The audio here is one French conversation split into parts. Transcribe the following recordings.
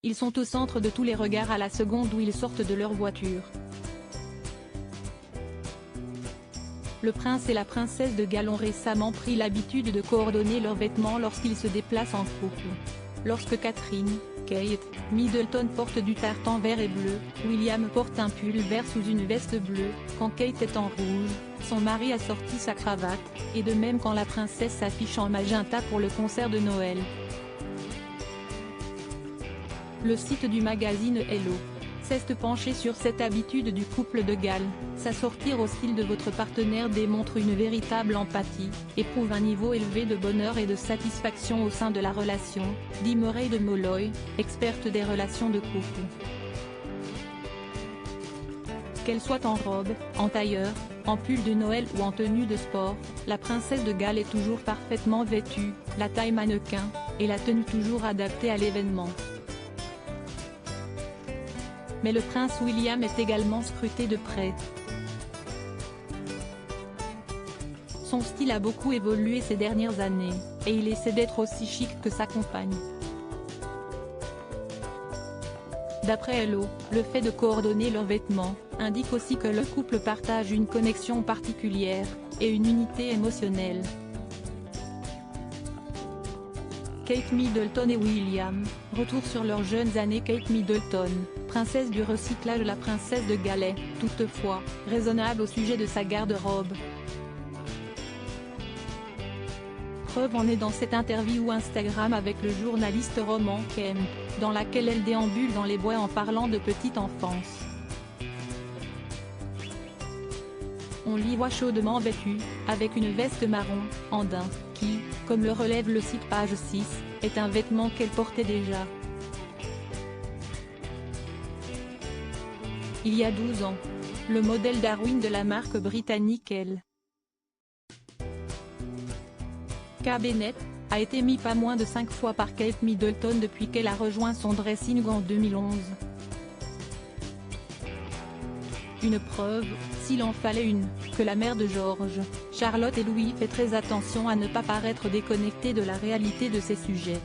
Ils sont au centre de tous les regards à la seconde où ils sortent de leur voiture. Le prince et la princesse de Galles ont récemment pris l'habitude de coordonner leurs vêtements lorsqu'ils se déplacent en couple. Lorsque Catherine, Kate Middleton porte du tartan vert et bleu, William porte un pull vert sous une veste bleue, quand Kate est en rouge, son mari a sorti sa cravate, et de même quand la princesse s'affiche en magenta pour le concert de Noël. Le site du magazine Hello s'est penché sur cette habitude du couple de Galles. S'assortir au style de votre partenaire démontre une véritable empathie, et prouve un niveau élevé de bonheur et de satisfaction au sein de la relation, dit Mairead de Molloy, experte des relations de couple. Qu'elle soit en robe, en tailleur, en pull de Noël ou en tenue de sport, la princesse de Galles est toujours parfaitement vêtue, la taille mannequin, et la tenue toujours adaptée à l'événement. Mais le prince William est également scruté de près. Son style a beaucoup évolué ces dernières années, et il essaie d'être aussi chic que sa compagne. D'après Hello, le fait de coordonner leurs vêtements, indique aussi que le couple partage une connexion particulière, et une unité émotionnelle. Kate Middleton et William, retour sur leurs jeunes années. Kate Middleton, princesse du recyclage. La princesse de Galles est, toutefois, raisonnable au sujet de sa garde-robe. Preuve en est dans cette interview Instagram avec le journaliste Roman Kemp, dans laquelle elle déambule dans les bois en parlant de petite enfance. On l'y voit chaudement vêtue, avec une veste marron, en daim, qui, comme le relève le site Page 6, est un vêtement qu'elle portait déjà. Il y a 12 ans, le modèle Darwin de la marque britannique L.K. Bennett, a été mis pas moins de 5 fois par Kate Middleton depuis qu'elle a rejoint son dressing en 2011. Une preuve, s'il en fallait une, que la mère de George, Charlotte et Louis fait très attention à ne pas paraître déconnectée de la réalité de ces sujets.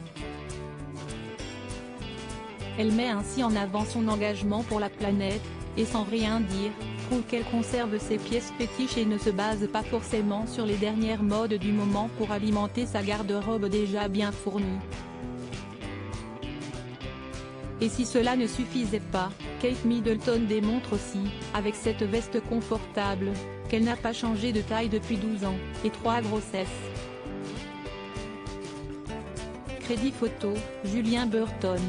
Elle met ainsi en avant son engagement pour la planète, et sans rien dire, prouve qu'elle conserve ses pièces fétiches et ne se base pas forcément sur les dernières modes du moment pour alimenter sa garde-robe déjà bien fournie. Et si cela ne suffisait pas, Kate Middleton démontre aussi, avec cette veste confortable, qu'elle n'a pas changé de taille depuis 12 ans, et 3 grossesses. Crédit photo, Julien Burton.